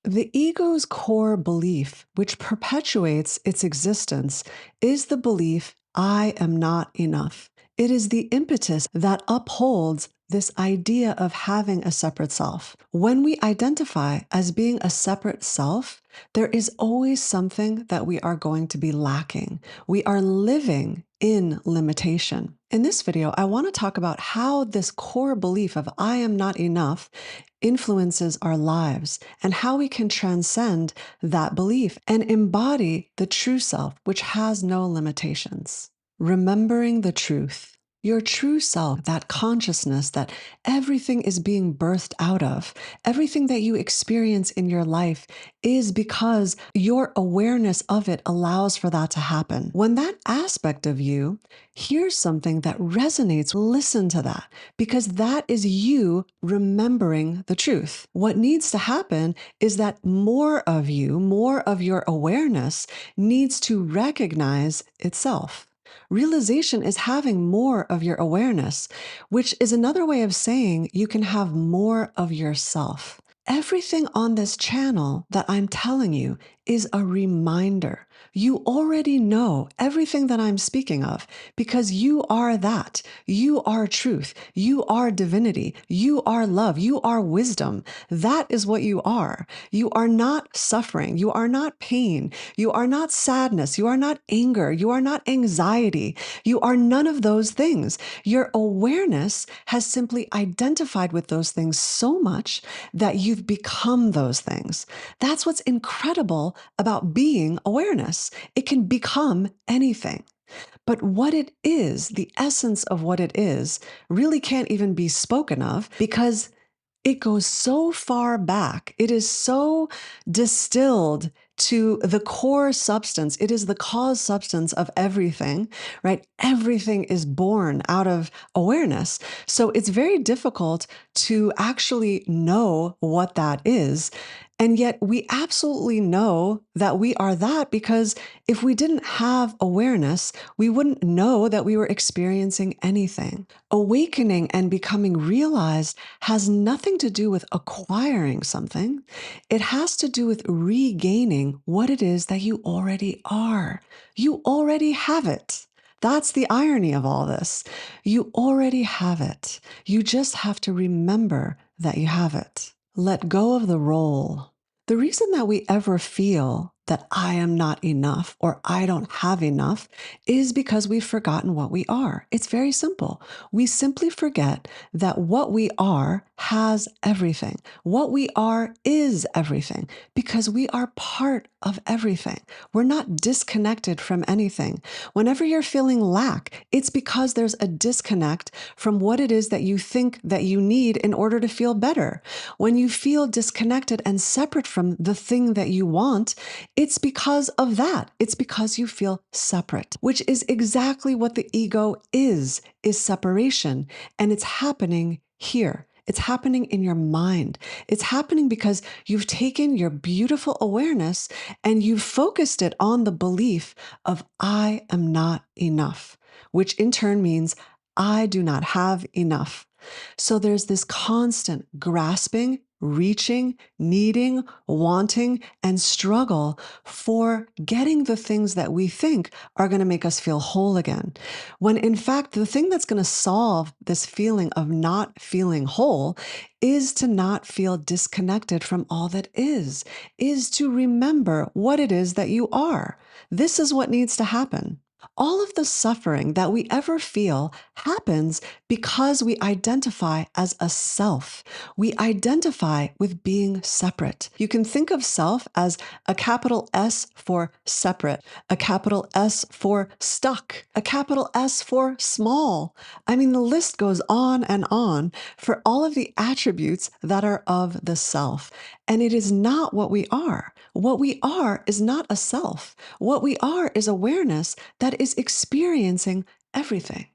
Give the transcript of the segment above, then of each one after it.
The ego's core belief, which perpetuates its existence, is the belief, I am not enough. It is the impetus that upholds this idea of having a separate self. When we identify as being a separate self, there is always something that we are going to be lacking. We are living in limitation. In this video, I want to talk about how this core belief of I am not enough influences our lives and how we can transcend that belief and embody the true self, which has no limitations. Remembering the truth. Your true self, that consciousness that everything is being birthed out of, everything that you experience in your life is because your awareness of it allows for that to happen. When that aspect of you hears something that resonates, listen to that, because that is you remembering the truth. What needs to happen is that more of you, more of your awareness needs to recognize itself. Realization is having more of your awareness, which is another way of saying you can have more of yourself. Everything on this channel that I'm telling you is a reminder. You already know everything that I'm speaking of because you are that. You are truth. You are divinity. You are love. You are wisdom. That is what you are. You are not suffering. You are not pain. You are not sadness. You are not anger. You are not anxiety. You are none of those things. Your awareness has simply identified with those things so much that you've become those things. That's what's incredible about being awareness. It can become anything. But what it is, the essence of what it is, really can't even be spoken of because it goes so far back. It is so distilled to the core substance. It is the cause substance of everything, right? Everything is born out of awareness. So it's very difficult to actually know what that is. And yet we absolutely know that we are that because if we didn't have awareness, we wouldn't know that we were experiencing anything. Awakening and becoming realized has nothing to do with acquiring something. It has to do with regaining what it is that you already are. You already have it. That's the irony of all this. You already have it. You just have to remember that you have it. Let go of the role. The reason that we ever feel that I am not enough or I don't have enough is because we've forgotten what we are. It's very simple. We simply forget that what we are has everything. What we are is everything because we are part of everything. We're not disconnected from anything. Whenever you're feeling lack, it's because there's a disconnect from what it is that you think that you need in order to feel better. When you feel disconnected and separate from the thing that you want, it's because of that. It's because you feel separate, which is exactly what the ego is separation. And it's happening here. It's happening in your mind. It's happening because you've taken your beautiful awareness and you've focused it on the belief of I am not enough, which in turn means I do not have enough. So there's this constant grasping, reaching, needing, wanting, and struggle for getting the things that we think are going to make us feel whole again. When in fact, the thing that's going to solve this feeling of not feeling whole is to not feel disconnected from all that is to remember what it is that you are. This is what needs to happen. All of the suffering that we ever feel happens because we identify as a self. We identify with being separate. You can think of self as a capital S for separate, a capital S for stuck, a capital S for small. I mean, the list goes on and on for all of the attributes that are of the self. And it is not what we are. What we are is not a self. What we are is awareness that is experiencing everything.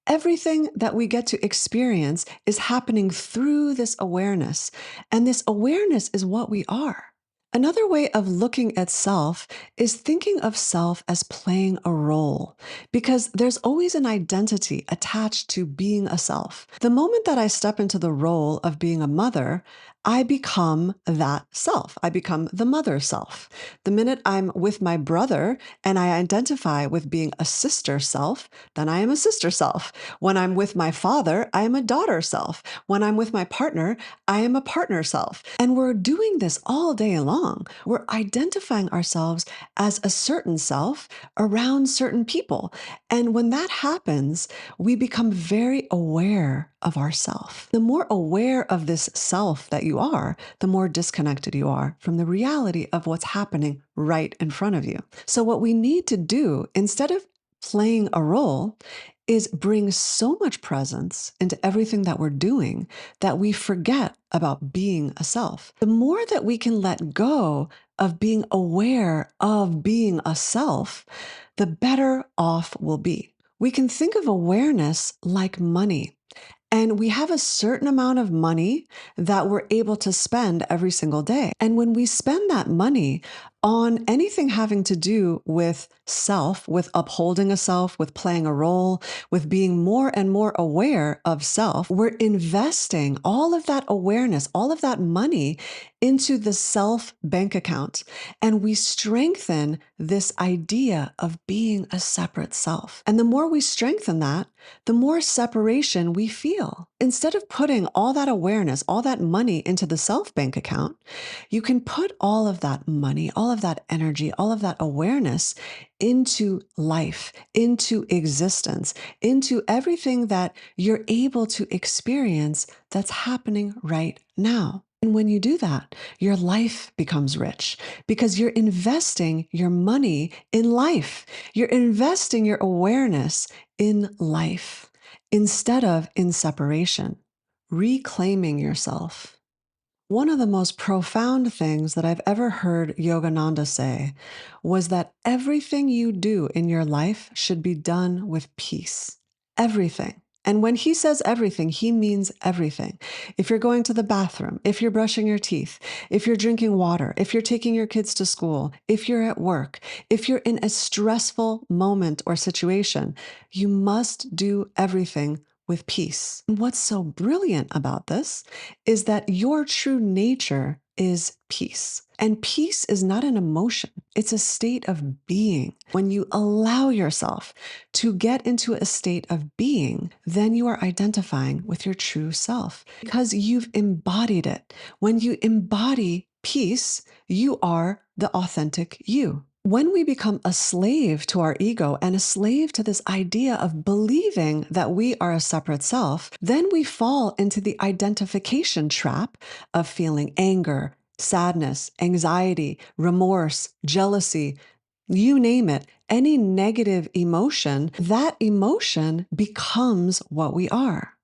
Everything that we get to experience is happening through this awareness. And this awareness is what we are. Another way of looking at self is thinking of self as playing a role, because there's always an identity attached to being a self. The moment that I step into the role of being a mother, I become that self. I become the mother self. The minute I'm with my brother and I identify with being a sister self, then I am a sister self. When I'm with my father, I am a daughter self. When I'm with my partner, I am a partner self. And we're doing this all day long. We're identifying ourselves as a certain self around certain people. And when that happens, we become very aware of ourself. The more aware of this self that you are, the more disconnected you are from the reality of what's happening right in front of you. So what we need to do, instead of playing a role, is bring so much presence into everything that we're doing that we forget about being a self. The more that we can let go of being aware of being a self, the better off we'll be. We can think of awareness like money. And we have a certain amount of money that we're able to spend every single day. And when we spend that money on anything having to do with self, with upholding a self, with playing a role, with being more and more aware of self, we're investing all of that awareness, all of that money into the self bank account. And we strengthen this idea of being a separate self. And the more we strengthen that, the more separation we feel. Instead of putting all that awareness, all that money into the self bank account, you can put all of that money, all of that energy, all of that awareness into life, into existence, into everything that you're able to experience that's happening right now. And when you do that, your life becomes rich because you're investing your money in life. You're investing your awareness in life instead of in separation, reclaiming yourself. One of the most profound things that I've ever heard Yogananda say was that everything you do in your life should be done with peace. Everything. And when he says everything, he means everything. If you're going to the bathroom, if you're brushing your teeth, if you're drinking water, if you're taking your kids to school, if you're at work, if you're in a stressful moment or situation, you must do everything with peace. And what's so brilliant about this is that your true nature is peace. And peace is not an emotion, it's a state of being. When you allow yourself to get into a state of being, then you are identifying with your true self because you've embodied it. When you embody peace, you are the authentic you. When we become a slave to our ego and a slave to this idea of believing that we are a separate self, then we fall into the identification trap of feeling anger, sadness, anxiety, remorse, jealousy, you name it, any negative emotion, that emotion becomes what we are.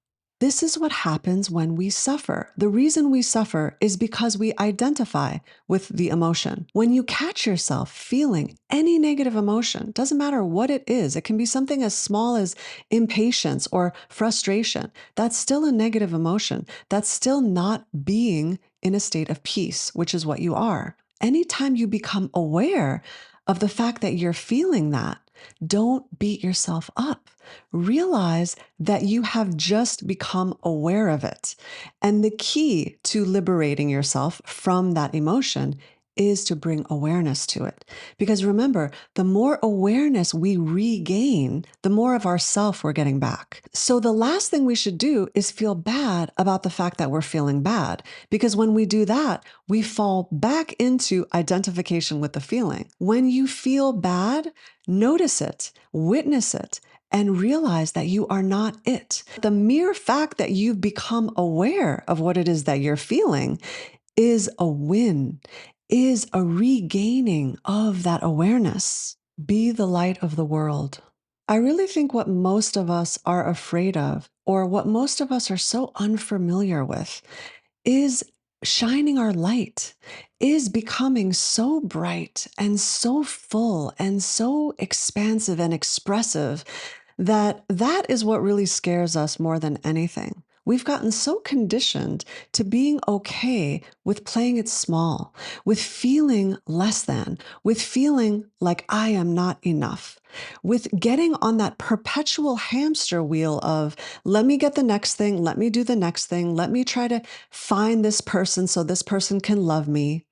This is what happens when we suffer. The reason we suffer is because we identify with the emotion. When you catch yourself feeling any negative emotion, doesn't matter what it is, it can be something as small as impatience or frustration. That's still a negative emotion. That's still not being in a state of peace, which is what you are. Anytime you become aware of the fact that you're feeling that, don't beat yourself up. Realize that you have just become aware of it. And the key to liberating yourself from that emotion is to bring awareness to it. Because remember, the more awareness we regain, the more of ourself we're getting back. So the last thing we should do is feel bad about the fact that we're feeling bad. Because when we do that, we fall back into identification with the feeling. When you feel bad, notice it, witness it, and realize that you are not it. The mere fact that you've become aware of what it is that you're feeling is a win, is a regaining of that awareness. Be the light of the world. I really think what most of us are afraid of, or what most of us are so unfamiliar with, is shining our light, is becoming so bright and so full and so expansive and expressive that is what really scares us more than anything. We've gotten so conditioned to being okay with playing it small, with feeling less than, with feeling like I am not enough, with getting on that perpetual hamster wheel of, let me get the next thing, let me do the next thing, let me try to find this person so this person can love me.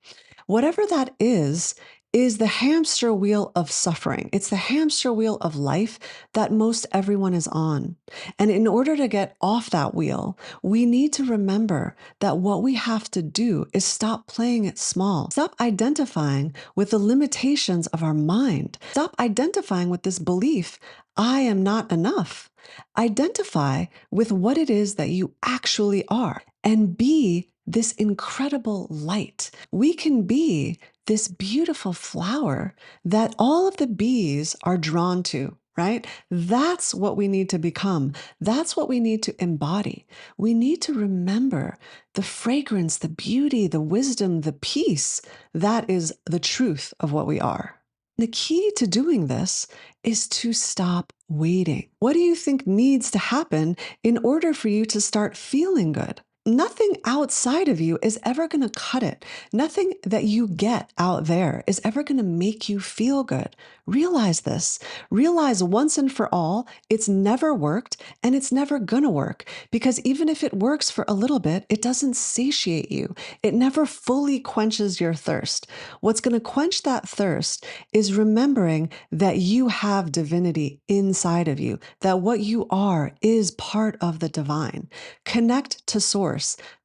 Whatever that is the hamster wheel of suffering. It's the hamster wheel of life that most everyone is on. And in order to get off that wheel, we need to remember that what we have to do is stop playing it small. Stop identifying with the limitations of our mind. Stop identifying with this belief, I am not enough. Identify with what it is that you actually are and be this incredible light. We can be this beautiful flower that all of the bees are drawn to, right? That's what we need to become. That's what we need to embody. We need to remember the fragrance, the beauty, the wisdom, the peace. That is the truth of what we are. The key to doing this is to stop waiting. What do you think needs to happen in order for you to start feeling good? Nothing outside of you is ever going to cut it. Nothing that you get out there is ever going to make you feel good. Realize this. Realize once and for all, it's never worked and it's never going to work, because even if it works for a little bit, it doesn't satiate you. It never fully quenches your thirst. What's going to quench that thirst is remembering that you have divinity inside of you, that what you are is part of the divine. Connect to source.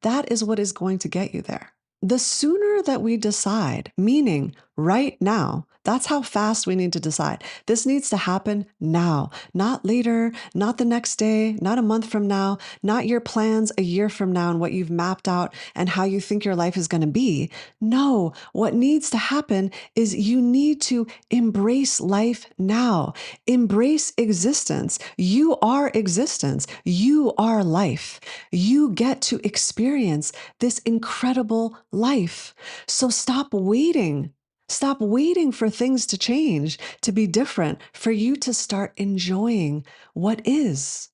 That is what is going to get you there. The sooner that we decide, meaning right now, that's how fast we need to decide. This needs to happen now, not later, not the next day, not a month from now, not your plans a year from now and what you've mapped out and how you think your life is going to be. No, what needs to happen is you need to embrace life now. Embrace existence. You are existence. You are life. You get to experience this incredible life. So stop waiting. Stop waiting for things to change, to be different, for you to start enjoying what is.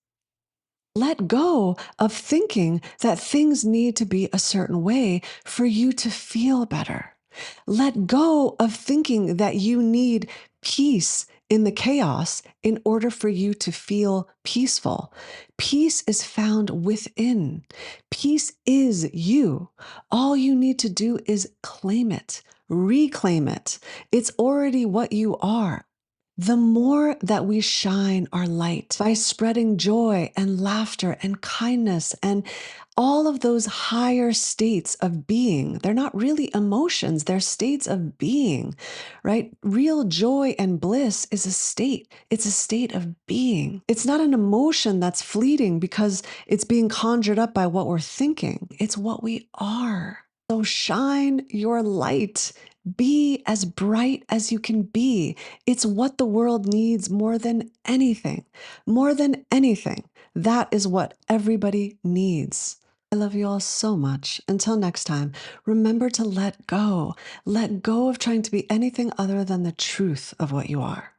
Let go of thinking that things need to be a certain way for you to feel better. Let go of thinking that you need peace in the chaos in order for you to feel peaceful. Peace is found within. Peace is you. All you need to do is claim it, reclaim it. It's already what you are. The more that we shine our light by spreading joy and laughter and kindness and all of those higher states of being, they're not really emotions, they're states of being, right? Real joy and bliss is a state. It's a state of being. It's not an emotion that's fleeting because it's being conjured up by what we're thinking. It's what we are. So shine your light. Be as bright as you can be. It's what the world needs more than anything. More than anything. That is what everybody needs. I love you all so much. Until next time, remember to let go. Let go of trying to be anything other than the truth of what you are.